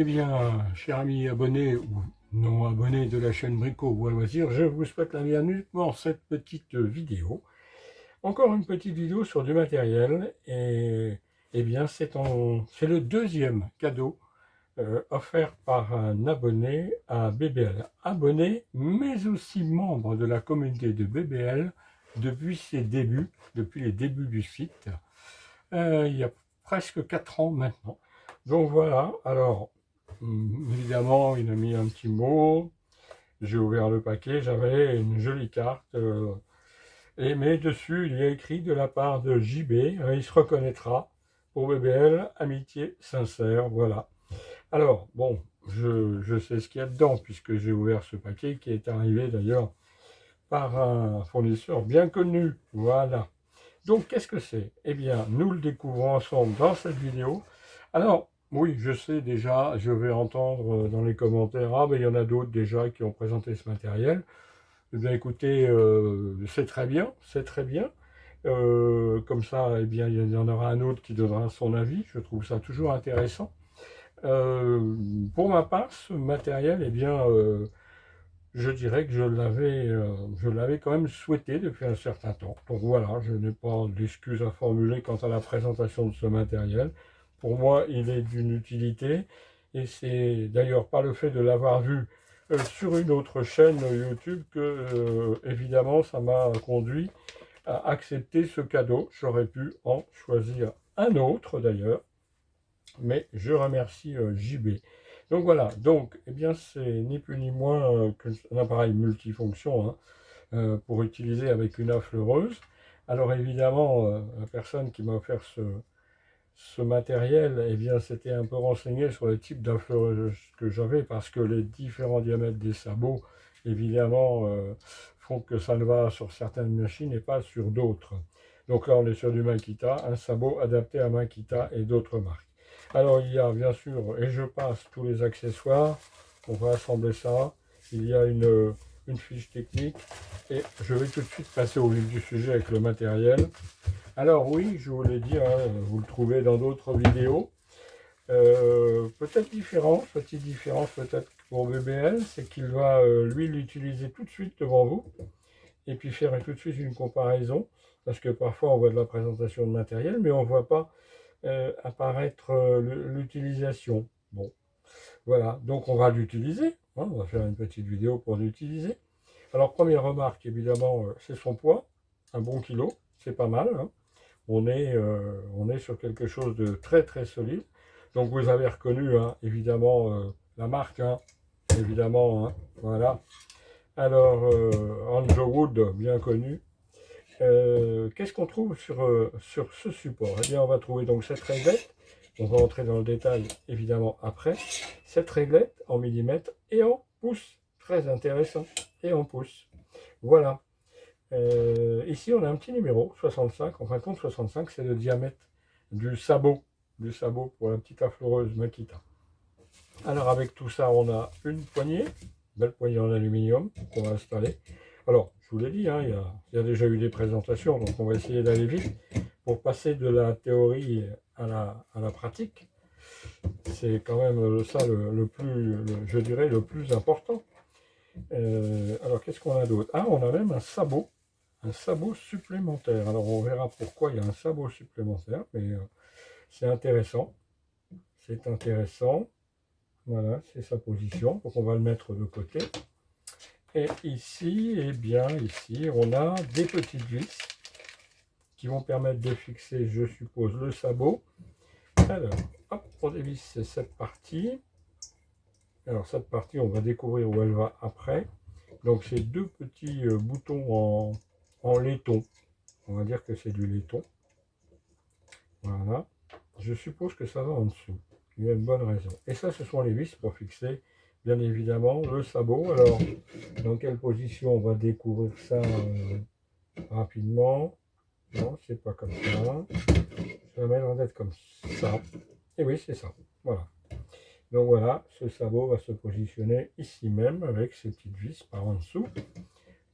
Eh bien, chers amis abonnés ou non abonnés de la chaîne Brico ou à loisir, je vous souhaite la bienvenue dans cette petite vidéo. Encore une petite vidéo sur du matériel et eh bien c'est le deuxième cadeau offert par un abonné à BBL. Abonné, mais aussi membre de la communauté de BBL depuis ses débuts, depuis les débuts du site, il y a presque 4 ans maintenant. Donc voilà, alors évidemment il a mis un petit mot, j'ai ouvert le paquet, j'avais une jolie carte, mais dessus il y a écrit de la part de JB, il se reconnaîtra, pour BBL, amitié sincère, voilà. Alors bon, je sais ce qu'il y a dedans puisque j'ai ouvert ce paquet qui est arrivé d'ailleurs par un fournisseur bien connu, voilà. Donc, qu'est-ce que c'est? Eh bien, nous le découvrons ensemble dans cette vidéo. Alors, oui, je sais déjà, je vais entendre dans les commentaires, ah, ben il y en a d'autres déjà qui ont présenté ce matériel. Eh bien, écoutez, c'est très bien, c'est très bien. Comme ça, eh bien, il y en aura un autre qui donnera son avis. Je trouve ça toujours intéressant. Pour ma part, ce matériel, eh bien, je dirais que je l'avais quand même souhaité depuis un certain temps. Donc voilà, je n'ai pas d'excuses à formuler quant à la présentation de ce matériel. Pour moi, il est d'une utilité et c'est d'ailleurs pas le fait de l'avoir vu sur une autre chaîne YouTube que, évidemment, ça m'a conduit à accepter ce cadeau. J'aurais pu en choisir un autre d'ailleurs, mais je remercie JB. Donc voilà, donc eh bien c'est ni plus ni moins qu'un appareil multifonction, hein, pour utiliser avec une affleureuse. Alors évidemment, la personne qui m'a offert ce matériel, eh bien c'était un peu renseigné sur le type d'affleureuse que j'avais parce que les différents diamètres des sabots, évidemment, font que ça ne va sur certaines machines et pas sur d'autres. Donc là on est sur du Makita, un sabot adapté à Makita et d'autres marques. Alors il y a bien sûr, et je passe tous les accessoires, on va assembler ça, il y a une fiche technique, et je vais tout de suite passer au vif du sujet avec le matériel. Alors oui, je vous l'ai dit, hein, vous le trouvez dans d'autres vidéos, peut-être différence, petite différence peut-être pour BBL, c'est qu'il va lui l'utiliser tout de suite devant vous, et puis faire tout de suite une comparaison, parce que parfois on voit de la présentation de matériel, mais on ne voit pas apparaître l'utilisation. Bon, voilà, donc on va l'utiliser, hein, on va faire une petite vidéo pour l'utiliser. Alors première remarque, évidemment, c'est son poids, un bon kilo, c'est pas mal, hein. On est sur quelque chose de très très solide. Donc vous avez reconnu, hein, évidemment, la marque, hein, évidemment, hein, voilà. Alors, Andrew Wood, bien connu. Qu'est-ce qu'on trouve sur ce support? Eh bien, on va trouver donc cette réglette. On va entrer dans le détail, évidemment, après. Cette réglette en millimètres et en pouces. Très intéressant. Et en pouces. Voilà. Ici, on a un petit numéro, 65. En fin de compte, 65, c'est le diamètre du sabot. Du sabot pour la petite affleureuse Makita. Alors, avec tout ça, on a une poignée. Belle poignée en aluminium qu'on va installer. Alors, je vous l'ai dit, hein, il y a déjà eu des présentations, donc on va essayer d'aller vite pour passer de la théorie à la pratique. C'est quand même ça je dirais, le plus important. Alors, qu'est-ce qu'on a d'autre? Ah, on a même un sabot supplémentaire. Alors, on verra pourquoi il y a un sabot supplémentaire, mais c'est intéressant. C'est intéressant. Voilà, c'est sa position. Donc, on va le mettre de côté. Et ici, eh bien, ici, on a des petites vis qui vont permettre de fixer, je suppose, le sabot. Alors, hop, on dévisse cette partie. Alors, cette partie, on va découvrir où elle va après. Donc, c'est deux petits boutons en laiton. On va dire que c'est du laiton. Voilà. Je suppose que ça va en dessous. Il y a une bonne raison. Et ça, ce sont les vis pour fixer, bien évidemment, le sabot. Alors, dans quelle position on va découvrir ça rapidement? Non, c'est pas comme ça. Ça va l'air d'être comme ça. Et oui, c'est ça. Voilà. Donc voilà, ce sabot va se positionner ici même avec ces petites vis par en dessous.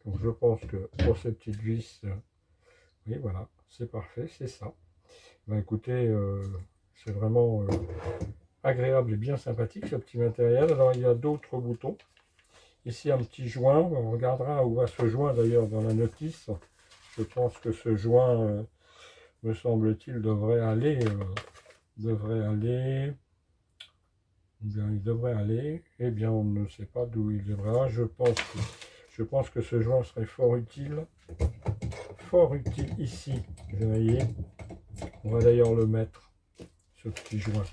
Donc je pense que pour ces petites vis, oui, voilà, c'est parfait, c'est ça. Ben écoutez, c'est vraiment agréable et bien sympathique, ce petit matériel. Alors il y a d'autres boutons. Ici un petit joint, on regardera où va ce joint d'ailleurs dans la notice. Je pense que ce joint, me semble-t-il, devrait aller, bien, il devrait aller, eh bien on ne sait pas d'où il devra. Je pense que ce joint serait fort utile ici. Vous voyez, on va d'ailleurs le mettre, ce petit joint,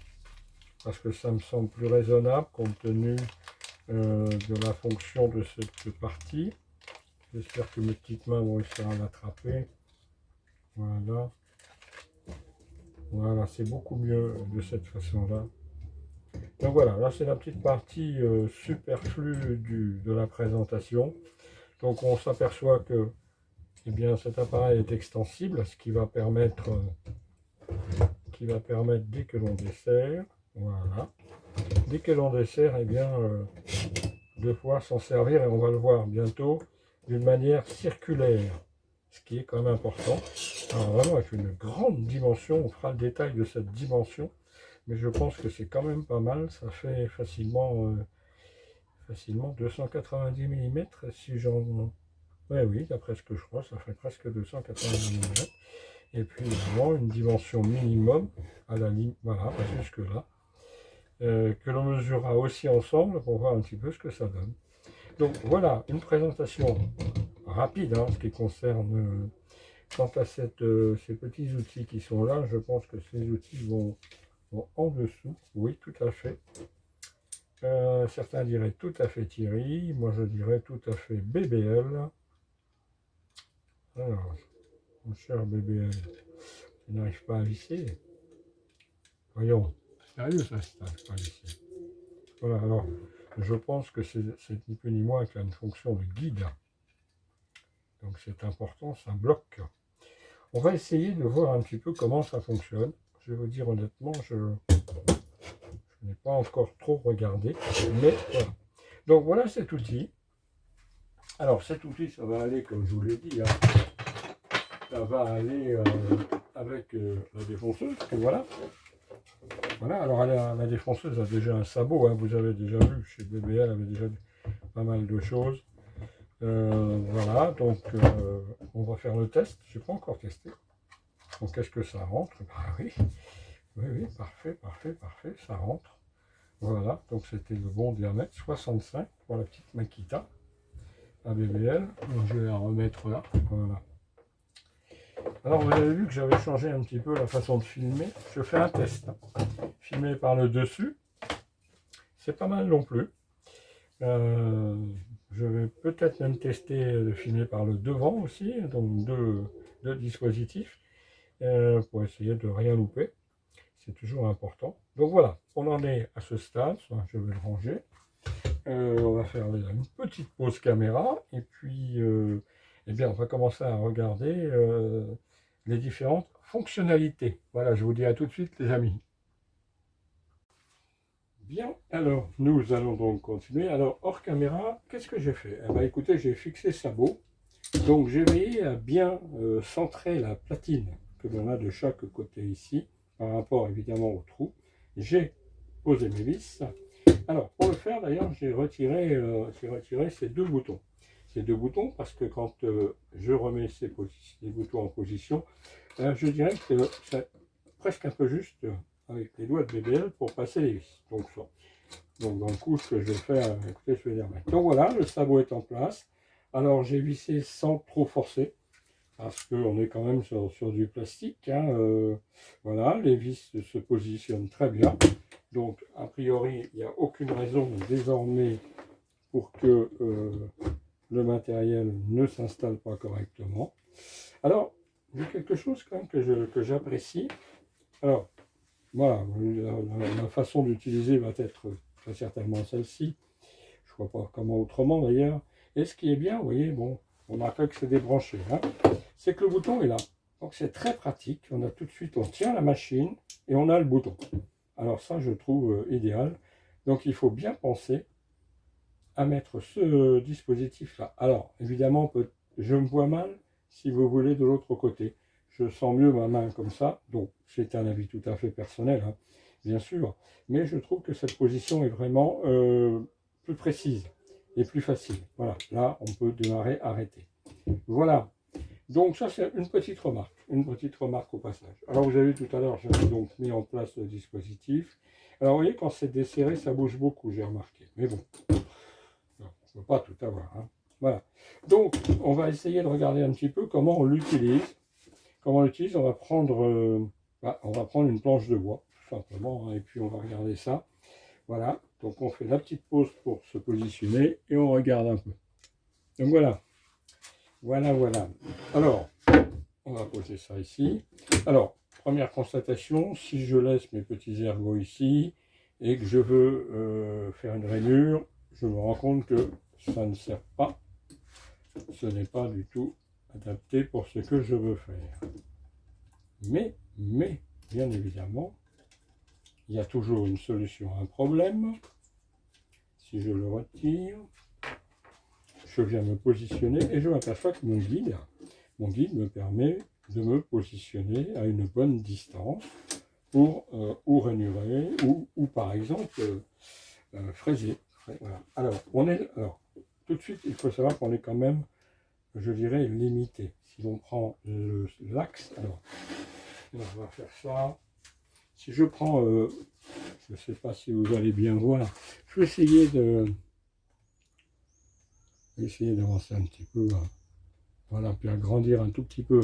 parce que ça me semble plus raisonnable compte tenu de la fonction de cette partie. J'espère que mes petites mains vont réussir à l'attraper. Voilà. Voilà, c'est beaucoup mieux de cette façon-là. Donc voilà, là c'est la petite partie superflue de la présentation. Donc on s'aperçoit que eh bien, cet appareil est extensible, ce qui va permettre dès que l'on dessert, voilà, dès que l'on dessert, eh bien, de pouvoir s'en servir, et on va le voir bientôt, d'une manière circulaire, ce qui est quand même important. Alors vraiment avec une grande dimension, on fera le détail de cette dimension, mais je pense que c'est quand même pas mal, ça fait facilement 290 mm si j'en... Oui, d'après ce que je crois, ça fait presque 290 mm. Et puis vraiment une dimension minimum à la ligne, voilà, jusque là, que l'on mesurera aussi ensemble pour voir un petit peu ce que ça donne. Donc voilà, une présentation rapide en ce qui concerne quant à ces petits outils qui sont là. Je pense que ces outils vont en dessous, oui, tout à fait. Certains diraient tout à fait Thierry, moi je dirais tout à fait BBL. Alors, mon cher BBL, tu n'arrives pas à visser. Voyons, sérieux ça, ça n'arrive pas à visser. Voilà, alors, je pense que c'est ni plus ni moins qu'une fonction de guide. Donc c'est important, ça bloque. On va essayer de voir un petit peu comment ça fonctionne. Je vais vous dire honnêtement, je n'ai pas encore trop regardé, mais voilà. Donc voilà cet outil. Alors cet outil, ça va aller, comme je vous l'ai dit, hein, ça va aller avec la défonceuse, que voilà. Voilà, alors la défonceuse a déjà un sabot, hein, vous avez déjà vu, chez BBL, elle avait déjà pas mal de choses. Voilà, donc on va faire le test. Je n'ai pas encore testé. Donc est-ce que ça rentre? Bah oui. Oui, parfait, ça rentre. Voilà, donc c'était le bon diamètre, 65 pour la petite Makita à BBL. Donc je vais la remettre là. Voilà. Alors vous avez vu que j'avais changé un petit peu la façon de filmer. Je fais un test. Filmer par le dessus, c'est pas mal non plus. Je vais peut-être même tester de filmer par le devant aussi, donc deux dispositifs, pour essayer de rien louper. C'est toujours important. Donc voilà, on en est à ce stade. Je vais le ranger. On va faire une petite pause caméra et puis eh bien, on va commencer à regarder les différentes fonctionnalités. Voilà, je vous dis à tout de suite les amis. Bien, alors nous allons donc continuer. Alors hors caméra, qu'est-ce que j'ai fait? Eh bien, écoutez, j'ai fixé sabot. Donc j'ai veillé à bien centrer la platine que l'on a de chaque côté ici, par rapport évidemment au trou. J'ai posé mes vis. Alors pour le faire d'ailleurs, j'ai retiré ces deux boutons. Ces deux boutons parce que quand je remets ces boutons en position, je dirais que c'est presque un peu juste avec les doigts de BBL pour passer les vis. Donc dans le coup, ce que je vais faire, écoutez, je vais les remettre. Donc voilà, le sabot est en place. Alors j'ai vissé sans trop forcer, parce qu'on est quand même sur du plastique. Hein, voilà, les vis se positionnent très bien. Donc a priori, il n'y a aucune raison désormais pour que le matériel ne s'installe pas correctement. Alors, il y a quelque chose quand même que j'apprécie. Alors, voilà, la façon d'utiliser va être très certainement celle-ci. Je ne vois pas comment autrement d'ailleurs. Et ce qui est bien, vous voyez, bon, on a fait que c'est débranché, hein, c'est que le bouton est là. Donc c'est très pratique. On a tout de suite, on tient la machine et on a le bouton. Alors ça, je trouve idéal. Donc il faut bien penser à mettre ce dispositif-là. Alors évidemment, je me vois mal si vous voulez de l'autre côté. Je sens mieux ma main comme ça. Donc c'est un avis tout à fait personnel. Hein. bien sûr, mais je trouve que cette position est vraiment plus précise et plus facile. Voilà, là on peut démarrer, arrêter. Voilà, donc ça c'est une petite remarque au passage. Alors vous avez vu tout à l'heure, j'avais donc mis en place le dispositif. Alors vous voyez, quand c'est desserré, ça bouge beaucoup, j'ai remarqué. Mais bon, on ne peut pas tout avoir. Hein. Voilà, donc on va essayer de regarder un petit peu comment on l'utilise. Comment on l'utilise, on va prendre une planche de bois, tout simplement, hein, et puis on va regarder ça. Voilà, donc on fait la petite pause pour se positionner et on regarde un peu. Donc voilà, voilà. Alors, on va poser ça ici. Alors, première constatation, si je laisse mes petits ergots ici et que je veux faire une rainure, je me rends compte que ça ne sert pas. Ce n'est pas du tout adapté pour ce que je veux faire. Mais, bien évidemment, il y a toujours une solution à un problème. Si je le retire, je viens me positionner et je m'aperçois que mon guide me permet de me positionner à une bonne distance pour ou rainurer ou par exemple fraiser. Voilà. Alors, tout de suite, il faut savoir qu'on est quand même, je dirais, limité. Si l'on prend l'axe, alors, on va faire ça. Si je prends, je ne sais pas si vous allez bien voir, je vais essayer d'avancer un petit peu, voilà, puis agrandir un tout petit peu.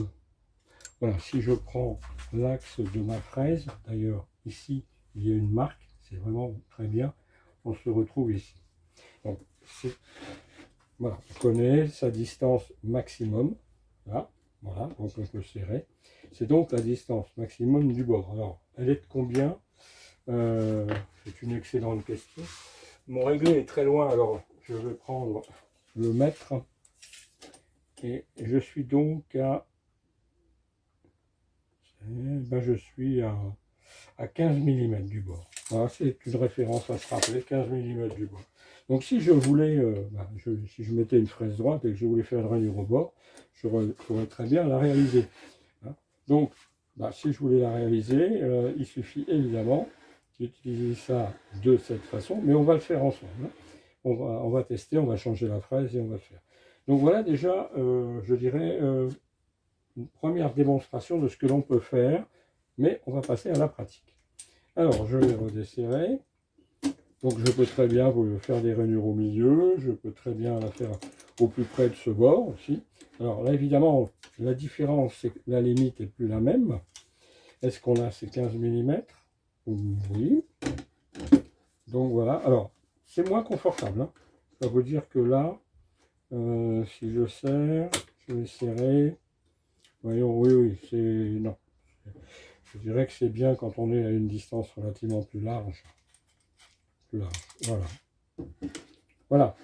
Voilà, si je prends l'axe de ma fraise, d'ailleurs, ici, il y a une marque, c'est vraiment très bien, on se retrouve ici. Donc, voilà, on connaît sa distance maximum, là, voilà, donc on peut serrer. C'est donc la distance maximum du bord. Alors, elle est de combien? C'est une excellente question. Mon réglé est très loin, alors je vais prendre le mètre et je suis donc je suis à 15 mm du bord. Voilà, c'est une référence à se rappeler, 15 mm du bord. Donc si je voulais, si je mettais une fraise droite et que je voulais faire une rainure au bord, je pourrais très bien la réaliser. Hein. Donc, si je voulais la réaliser, il suffit évidemment d'utiliser ça de cette façon, mais on va le faire ensemble. Hein. On va tester, on va changer la fraise et on va le faire. Donc voilà déjà, je dirais, une première démonstration de ce que l'on peut faire, mais on va passer à la pratique. Alors, je vais redesserrer. Donc, je peux très bien faire des rainures au milieu, je peux très bien la faire au plus près de ce bord aussi. Alors là, évidemment, la différence, c'est que la limite n'est plus la même. Est-ce qu'on a ces 15 mm? Oui. Donc voilà, alors, c'est moins confortable. Hein. Je vais vous dire que là, si je serre, je vais serrer. Voyons, oui, c'est... Non. Je dirais que c'est bien quand on est à une distance relativement plus large. Voilà. Voilà.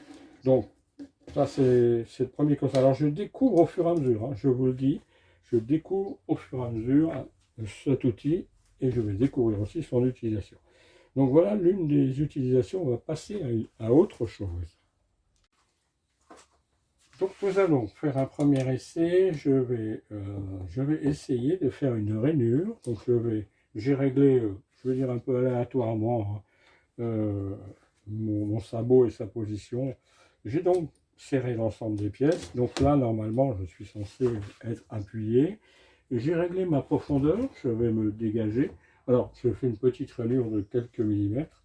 Donc, ça c'est le premier constat. Alors, je découvre au fur et à mesure, hein, je vous le dis, je découvre au fur et à mesure cet outil et je vais découvrir aussi son utilisation. Donc, voilà l'une des utilisations. On va passer à autre chose. Donc nous allons faire un premier essai. Je vais essayer de faire une rainure. Donc j'ai réglé, je vais dire un peu aléatoirement, mon sabot et sa position. J'ai donc serré l'ensemble des pièces. Donc là, normalement, je suis censé être appuyé. J'ai réglé ma profondeur. Je vais me dégager. Alors, je fais une petite rainure de quelques millimètres.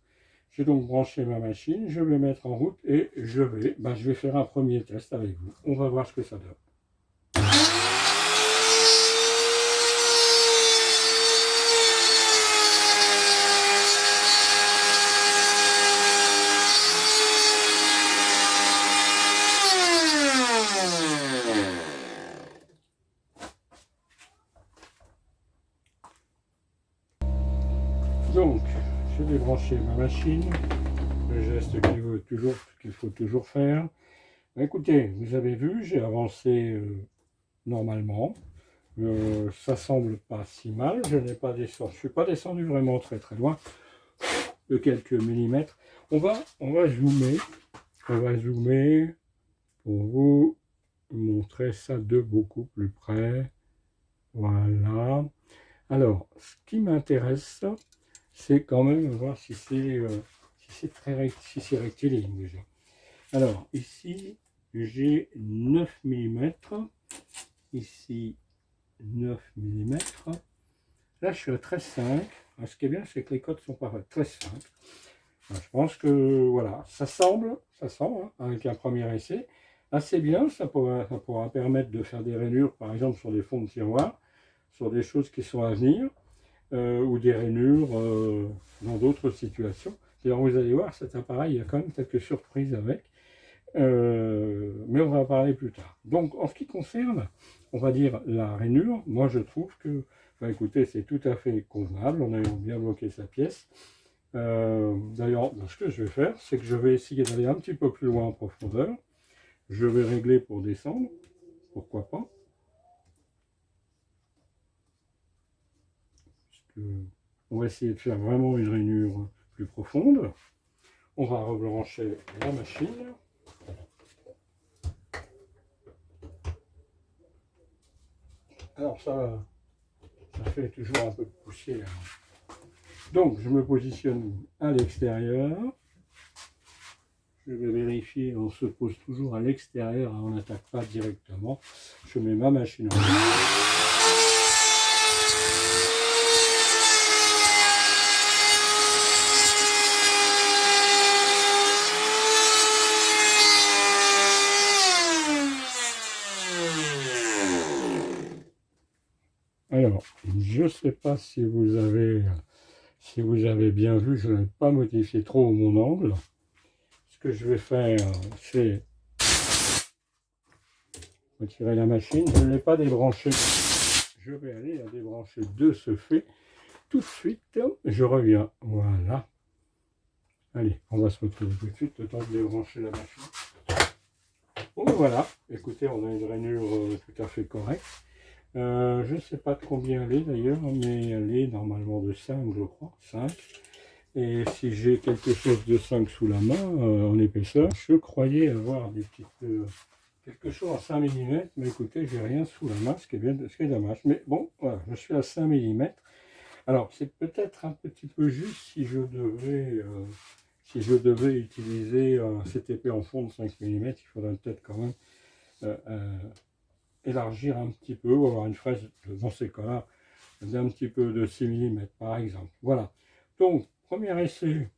J'ai donc branché ma machine, je vais mettre en route et je vais faire un premier test avec vous. On va voir ce que ça donne. Donc, j'ai débranché ma machine. Le geste qu'il faut toujours faire. Écoutez, vous avez vu, j'ai avancé normalement. Ça semble pas si mal. Je n'ai pas descendu. Je suis pas descendu vraiment très très loin de quelques millimètres. On va zoomer. On va zoomer pour vous montrer ça de beaucoup plus près. Voilà. Alors, ce qui m'intéresse, c'est quand même voir si c'est rectiligne déjà. Alors ici j'ai 9 mm, ici 9 mm. Là je suis à 13,5. Ce qui est bien c'est que les codes sont parfaits. 13,5. Je pense que voilà, ça semble hein, avec un premier essai assez bien. Ça pourra permettre de faire des rainures par exemple sur des fonds de tiroir, sur des choses qui sont à venir, ou des rainures dans d'autres situations. D'ailleurs vous allez voir, cet appareil, il y a quand même quelques surprises avec, mais on va en parler plus tard. Donc en ce qui concerne, on va dire la rainure, moi je trouve que, enfin, écoutez, c'est tout à fait convenable, on a bien bloqué sa pièce. D'ailleurs, ce que je vais faire, c'est que je vais essayer d'aller un petit peu plus loin en profondeur. Je vais régler pour descendre, pourquoi pas. On va essayer de faire vraiment une rainure plus profonde. On va rebrancher la machine. Alors ça fait toujours un peu de poussière. Donc je me positionne à l'extérieur. Je vais vérifier, on se pose toujours à l'extérieur, on n'attaque pas directement. Je mets ma machine en place. Alors, je ne sais pas si vous avez bien vu, je n'ai pas modifié trop mon angle. Ce que je vais faire, c'est retirer la machine. Je ne l'ai pas débranchée. Je vais aller la débrancher de ce fait. Tout de suite, je reviens. Voilà. Allez, on va se retrouver tout de suite, le temps de débrancher la machine. Bon, voilà. Écoutez, on a une rainure tout à fait correcte. Je ne sais pas de combien elle est d'ailleurs, mais elle est normalement de 5, je crois. 5. Et si j'ai quelque chose de 5 sous la main, en épaisseur, je croyais avoir des petites, quelque chose à 5 mm, mais écoutez, j'ai rien sous la main, ce qui est dommage. Mais bon, voilà, je suis à 5 mm. Alors, c'est peut-être un petit peu juste si je devais utiliser cette épée en fond de 5 mm, il faudrait peut-être quand même élargir un petit peu, ou avoir une fraise, dans ces cas-là, d'un petit peu de 6 mm par exemple. Voilà. Donc, premier essai,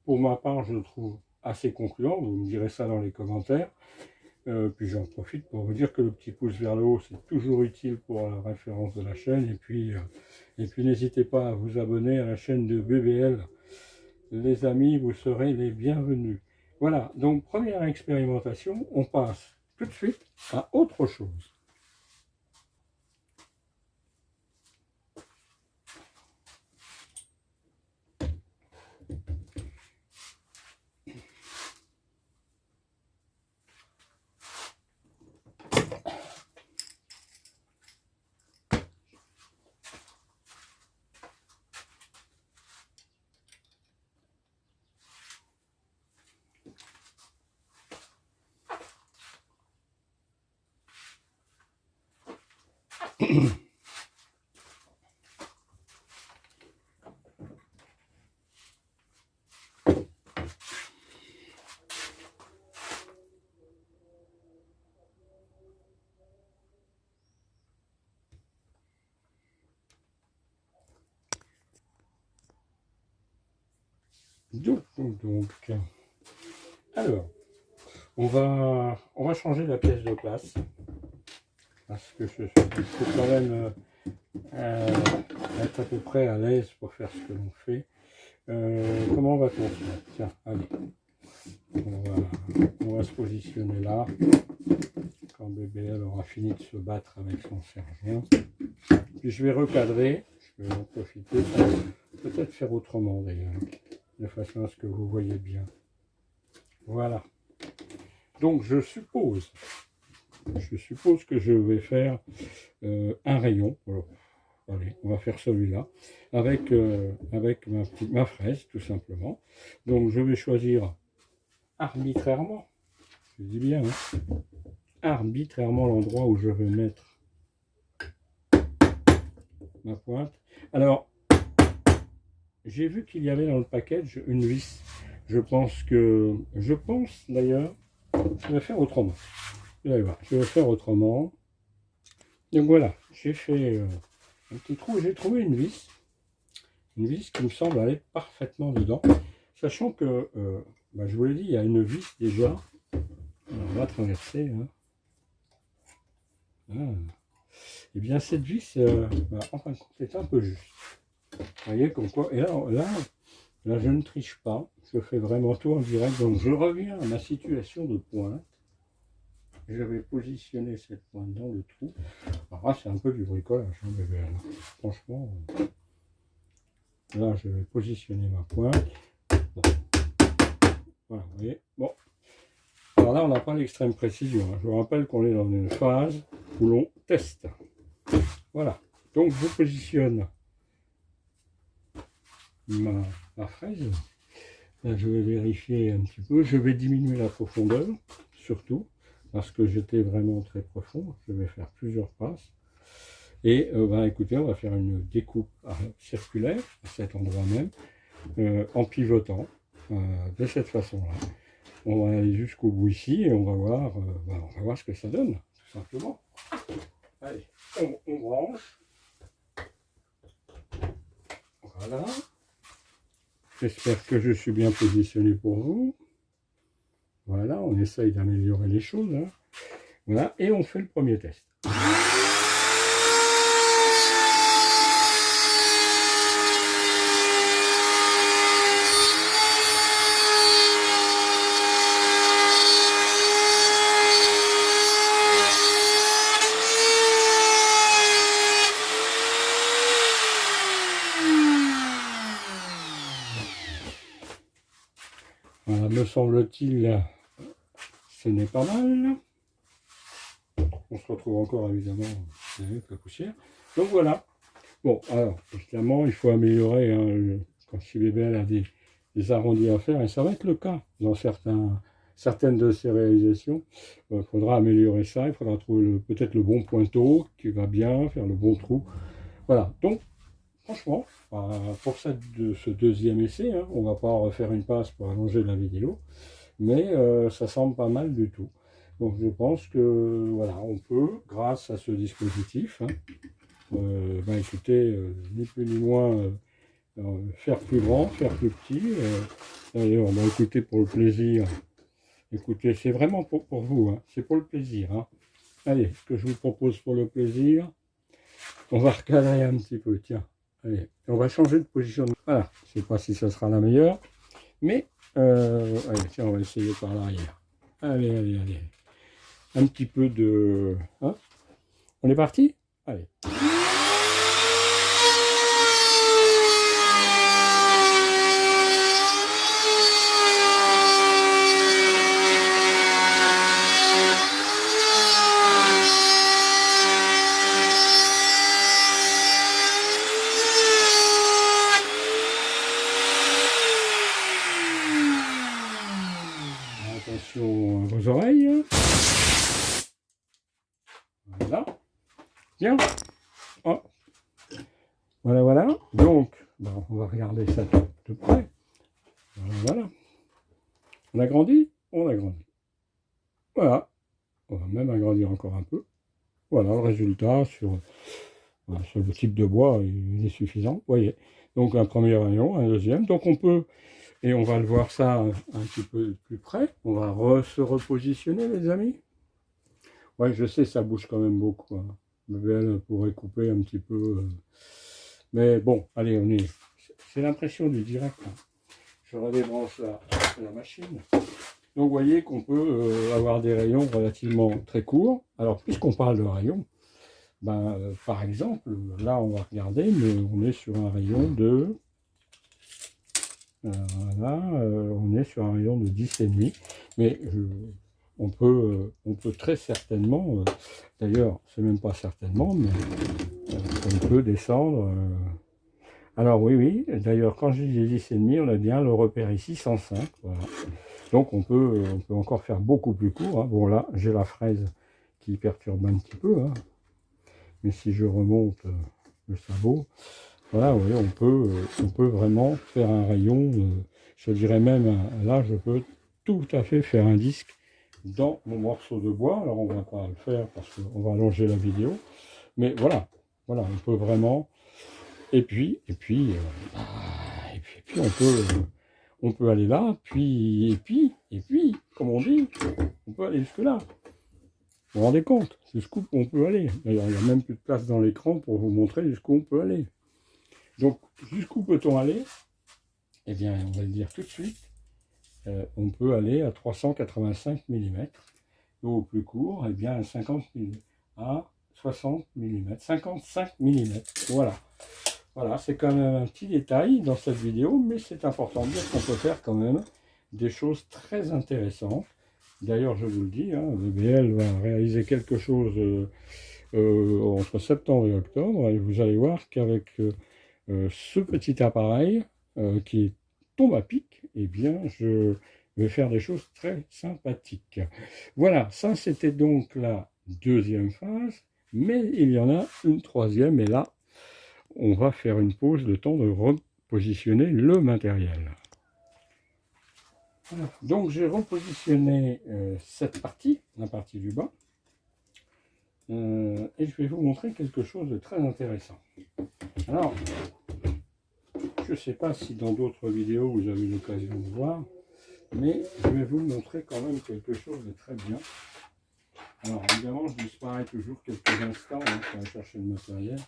pour ma part, je le trouve assez concluant. Vous me direz ça dans les commentaires. Puis j'en profite pour vous dire que le petit pouce vers le haut, c'est toujours utile pour la référence de la chaîne. Et puis n'hésitez pas à vous abonner à la chaîne de BBL. Les amis, vous serez les bienvenus. Voilà, donc première expérimentation, on passe tout de suite à autre chose. Alors, on va changer la pièce de place parce que je faut quand même être à peu près à l'aise pour faire ce que l'on fait. Comment on va construire? Tiens, allez, on va se positionner là. Quand BBL aura fini de se battre avec son sergent, puis je vais recadrer. Je vais en profiter pour peut-être faire autrement d'ailleurs, de façon à ce que vous voyez bien. Voilà. Donc je suppose que je vais faire un rayon. Alors, allez, on va faire celui-là avec ma fraise tout simplement. Donc je vais choisir arbitrairement, je dis bien, hein, arbitrairement l'endroit où je vais mettre ma pointe. Alors j'ai vu qu'il y avait dans le package une vis. Je pense d'ailleurs, je vais faire autrement. Vous allez voir, je vais faire autrement. Donc voilà, j'ai fait un petit trou, j'ai trouvé une vis qui me semble aller parfaitement dedans, sachant que, je vous l'ai dit, il y a une vis déjà. On va traverser. Hein. Ah. Et bien cette vis, en fin de compte, c'est un peu juste. Vous voyez comme quoi. Et là, je ne triche pas. Je fais vraiment tout en direct. Donc je reviens à ma situation de pointe. Je vais positionner cette pointe dans le trou. Alors là, c'est un peu du bricolage, hein, bébé. Franchement, là, je vais positionner ma pointe. Bon. Voilà, vous voyez. Bon. Alors là, on n'a pas l'extrême précision. Hein. Je vous rappelle qu'on est dans une phase où l'on teste. Voilà. Donc, je positionne ma fraise. Là, je vais vérifier un petit peu. Je vais diminuer la profondeur, surtout, parce que j'étais vraiment très profond. Je vais faire plusieurs passes. Et écoutez, on va faire une découpe circulaire, à cet endroit même, en pivotant, de cette façon-là. On va aller jusqu'au bout ici et on va voir ce que ça donne, tout simplement. Allez, on branche. Voilà. J'espère que je suis bien positionné pour vous. Voilà, on essaye d'améliorer les choses. Hein. Voilà, et on fait le premier test. Voilà, me semble-t-il, ce n'est pas mal. On se retrouve encore évidemment avec la poussière. Donc voilà. Bon, alors, évidemment, il faut améliorer. Hein, quand si bébé a des arrondis à faire, et ça va être le cas dans certaines de ces réalisations. Il faudra améliorer ça. Il faudra trouver peut-être le bon pointeau qui va bien, faire le bon trou. Voilà. Donc, franchement, pour ce deuxième essai, hein, on ne va pas refaire une passe pour allonger la vidéo, mais ça semble pas mal du tout. Donc je pense que voilà, on peut, grâce à ce dispositif, hein, écoutez, ni plus ni moins, faire plus grand, faire plus petit. D'ailleurs, écoutez, pour le plaisir, écoutez, c'est vraiment pour vous, hein, c'est pour le plaisir. Hein. Allez, ce que je vous propose pour le plaisir, on va recadrer un petit peu, tiens. Allez, on va changer de position. Voilà, je ne sais pas si ce sera la meilleure, mais allez, tiens, on va essayer par l'arrière. Allez, allez, allez. Un petit peu de... Hein, on est parti? Allez. Attention à vos oreilles. Voilà. Tiens. Oh. Voilà, voilà. Donc, on va regarder ça de près. Voilà, voilà. On agrandit? On agrandit. Voilà. On va même agrandir encore un peu. Voilà, le résultat sur le type de bois, il est suffisant. Vous voyez. Donc, un premier rayon, un deuxième. Donc, on peut... Et on va le voir ça un petit peu plus près. On va se repositionner, les amis. Ouais, je sais, ça bouge quand même beaucoup. Hein. Elle pourrait couper un petit peu. Mais bon, allez, on est... C'est l'impression du direct. Hein. Je redébranche la machine. Donc, vous voyez qu'on peut avoir des rayons relativement très courts. Alors, puisqu'on parle de rayons, par exemple, là, on va regarder, mais on est sur un rayon de... Voilà, on est sur un rayon de 10,5, mais on peut très certainement, d'ailleurs c'est même pas certainement, mais on peut descendre. Alors oui, d'ailleurs quand je dis 10,5, on a bien le repère ici 105, voilà. Donc on peut encore faire beaucoup plus court. Hein. Bon là j'ai la fraise qui perturbe un petit peu, hein. Mais si je remonte le sabot, Voilà, vous voyez, on peut vraiment faire un rayon, je dirais même, là, je peux tout à fait faire un disque dans mon morceau de bois. Alors, on ne va pas le faire parce qu'on va allonger la vidéo. Mais voilà, voilà, on peut vraiment. Et puis, on peut aller là, et puis, comme on dit, on peut aller jusque là. Vous vous rendez compte, jusqu'où on peut aller. D'ailleurs, il n'y a même plus de place dans l'écran pour vous montrer jusqu'où on peut aller. Donc, jusqu'où peut-on aller? Eh bien, on va le dire tout de suite. On peut aller à 385 mm. Au plus court, eh bien, à 60 mm, 55 mm. Voilà. Voilà, c'est quand même un petit détail dans cette vidéo, mais c'est important de dire qu'on peut faire quand même des choses très intéressantes. D'ailleurs, je vous le dis, hein, BBL va réaliser quelque chose entre septembre et octobre, et vous allez voir qu'avec ce petit appareil qui tombe à pic, eh bien, je vais faire des choses très sympathiques. Voilà, ça c'était donc la deuxième phase, mais il y en a une troisième, et là, on va faire une pause, le temps de repositionner le matériel. Voilà. Donc j'ai repositionné cette partie, la partie du bas, et je vais vous montrer quelque chose de très intéressant. Alors, je ne sais pas si dans d'autres vidéos vous avez l'occasion de voir, mais je vais vous montrer quand même quelque chose de très bien. Alors évidemment, je disparais toujours quelques instants pour aller chercher le matériel,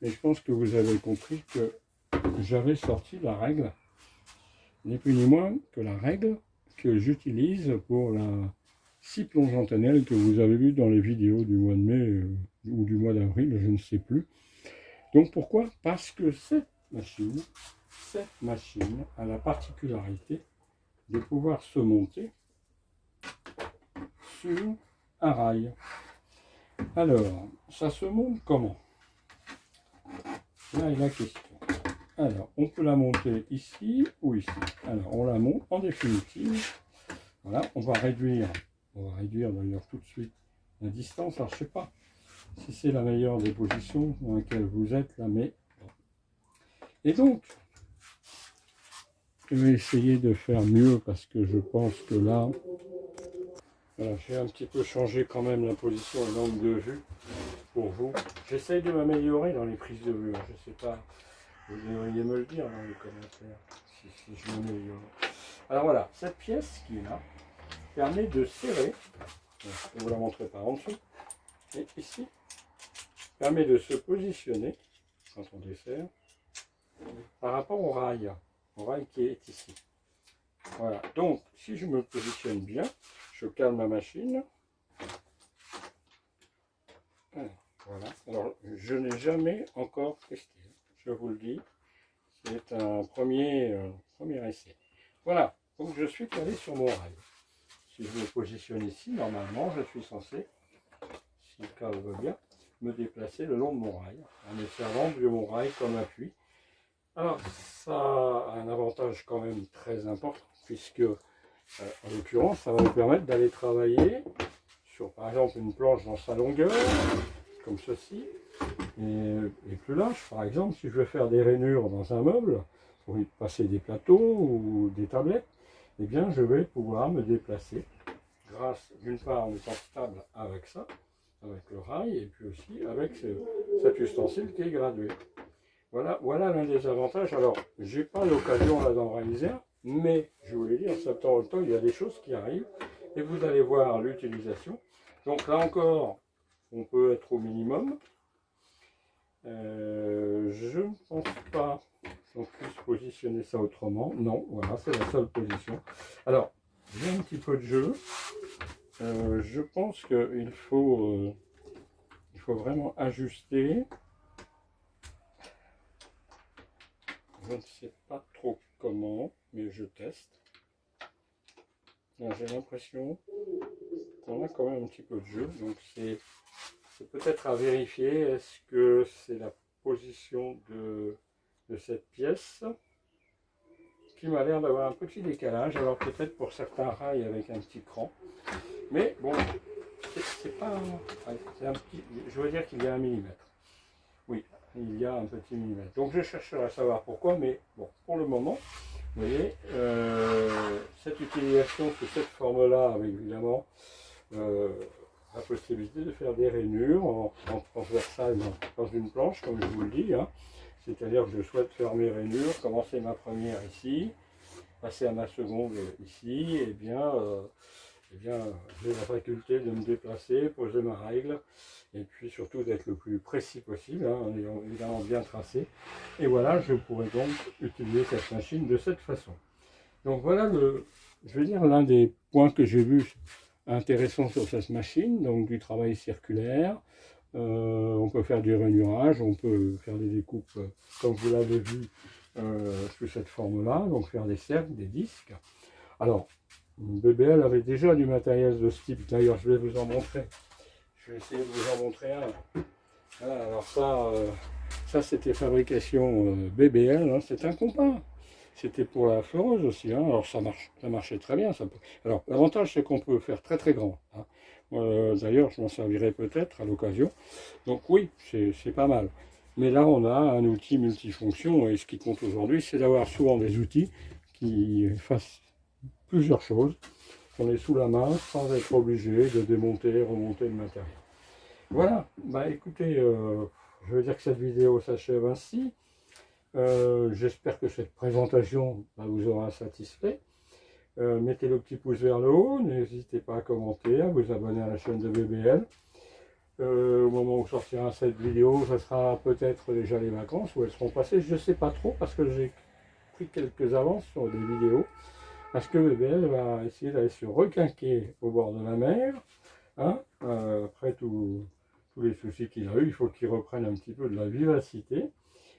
mais je pense que vous avez compris que j'avais sorti la règle, ni plus ni moins que la règle que j'utilise pour la scie plongeante NL que vous avez vu dans les vidéos du mois de mai ou du mois d'avril, je ne sais plus. Donc pourquoi? Parce que cette machine a la particularité de pouvoir se monter sur un rail. Alors, ça se monte comment? Là est la question. Alors, on peut la monter ici ou ici. Alors, on la monte en définitive. Voilà, on va réduire d'ailleurs tout de suite la distance. Alors, je ne sais pas si c'est la meilleure des positions dans laquelle vous êtes là, mais bon. Et donc, je vais essayer de faire mieux parce que je pense que là, voilà, j'ai un petit peu changé quand même la position et l'angle de vue pour vous. J'essaye de m'améliorer dans les prises de vue. Je ne sais pas, vous devriez me le dire dans les commentaires si je m'améliore. Alors voilà, cette pièce qui est là permet de serrer, je vais vous la montrer par en dessous, et ici, permet de se positionner, quand on dessert, par rapport au rail qui est ici. Voilà, donc si je me positionne bien, je calme ma machine. Voilà, alors je n'ai jamais encore testé, je vous le dis, c'est un premier essai. Voilà, donc je suis calé sur mon rail. Si je me positionne ici, normalement je suis censé, si le câble veut bien, me déplacer le long de mon rail, en me servant de mon rail comme appui. Alors ça a un avantage quand même très important, puisque en l'occurrence ça va me permettre d'aller travailler sur par exemple une planche dans sa longueur, comme ceci, et plus large. Par exemple, si je veux faire des rainures dans un meuble, pour y passer des plateaux ou des tablettes, eh bien je vais pouvoir me déplacer grâce d'une part en étant stable avec ça, avec le rail, et puis aussi avec cet ustensile qui est gradué. Voilà l'un des avantages. Alors, j'ai pas l'occasion là d'en réaliser un, mais je vous l'ai dit, en septembre-octobre, il y a des choses qui arrivent, et vous allez voir l'utilisation. Donc là encore, on peut être au minimum. Je ne pense pas qu'on puisse positionner ça autrement. Non, voilà, c'est la seule position. Alors, j'ai un petit peu de jeu. Je pense qu'il faut vraiment ajuster. Je ne sais pas trop comment, mais je teste. J'ai l'impression qu'on a quand même un petit peu de jeu. Donc c'est peut-être à vérifier. Est-ce que c'est la position de cette pièce qui m'a l'air d'avoir un petit décalage? Alors peut-être pour certains rails avec un petit cran. Mais bon, c'est pas... C'est un petit, je veux dire qu'il y a 1 mm. Oui, il y a un petit millimètre. Donc je chercherai à savoir pourquoi, mais bon, pour le moment, vous voyez, cette utilisation sous cette forme-là, avec évidemment la possibilité de faire des rainures en transversale dans une planche, comme je vous le dis, hein. C'est-à-dire que je souhaite faire mes rainures, commencer ma première ici, passer à ma seconde ici, et bien j'ai la faculté de me déplacer, poser ma règle, et puis surtout d'être le plus précis possible, hein, en ayant évidemment bien tracé. Et voilà, je pourrais donc utiliser cette machine de cette façon. Donc voilà, je vais dire, l'un des points que j'ai vu intéressant sur cette machine, donc du travail circulaire. On peut faire du rainurage, on peut faire des découpes, comme vous l'avez vu, sous cette forme-là, donc faire des cercles, des disques. Alors, BBL avait déjà du matériel de ce type, d'ailleurs je vais vous en montrer. Je vais essayer de vous en montrer un. Voilà, alors ça c'était fabrication BBL, hein, c'est un compas. C'était pour la floreuse aussi, hein. Alors ça marchait très bien. Alors l'avantage c'est qu'on peut faire très très grand, hein. D'ailleurs je m'en servirai peut-être à l'occasion. Donc oui, c'est pas mal. Mais là on a un outil multifonction et ce qui compte aujourd'hui c'est d'avoir souvent des outils qui fassent plusieurs choses, qu'on est sous la main sans être obligé de démonter et remonter le matériel. Voilà, bah écoutez, je veux dire que cette vidéo s'achève ainsi. J'espère que cette présentation vous aura satisfait. Mettez le petit pouce vers le haut, n'hésitez pas à commenter, à vous abonner à la chaîne de BBL. Au moment où sortira cette vidéo, ça sera peut-être déjà les vacances, où elles seront passées, je ne sais pas trop, parce que j'ai pris quelques avances sur des vidéos, parce que BBL va essayer d'aller se requinquer au bord de la mer, hein, après tous les soucis qu'il a eu, il faut qu'il reprenne un petit peu de la vivacité.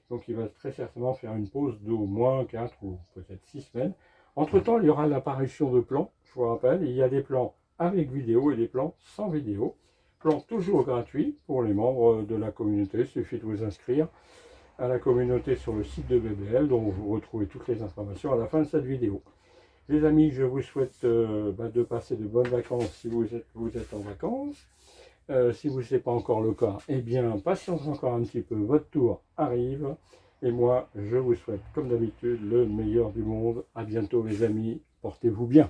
Donc il va très certainement faire une pause d'au moins 4 ou peut-être 6 semaines. Entre temps, il y aura l'apparition de plans, je vous rappelle, il y a des plans avec vidéo et des plans sans vidéo. Plans toujours gratuits pour les membres de la communauté, il suffit de vous inscrire à la communauté sur le site de BBL, dont vous retrouvez toutes les informations à la fin de cette vidéo. Les amis, je vous souhaite de passer de bonnes vacances si vous êtes en vacances. Si vous n'est pas encore le cas, eh bien, patience encore un petit peu, votre tour arrive. Et moi, je vous souhaite, comme d'habitude, le meilleur du monde. À bientôt les amis, portez-vous bien.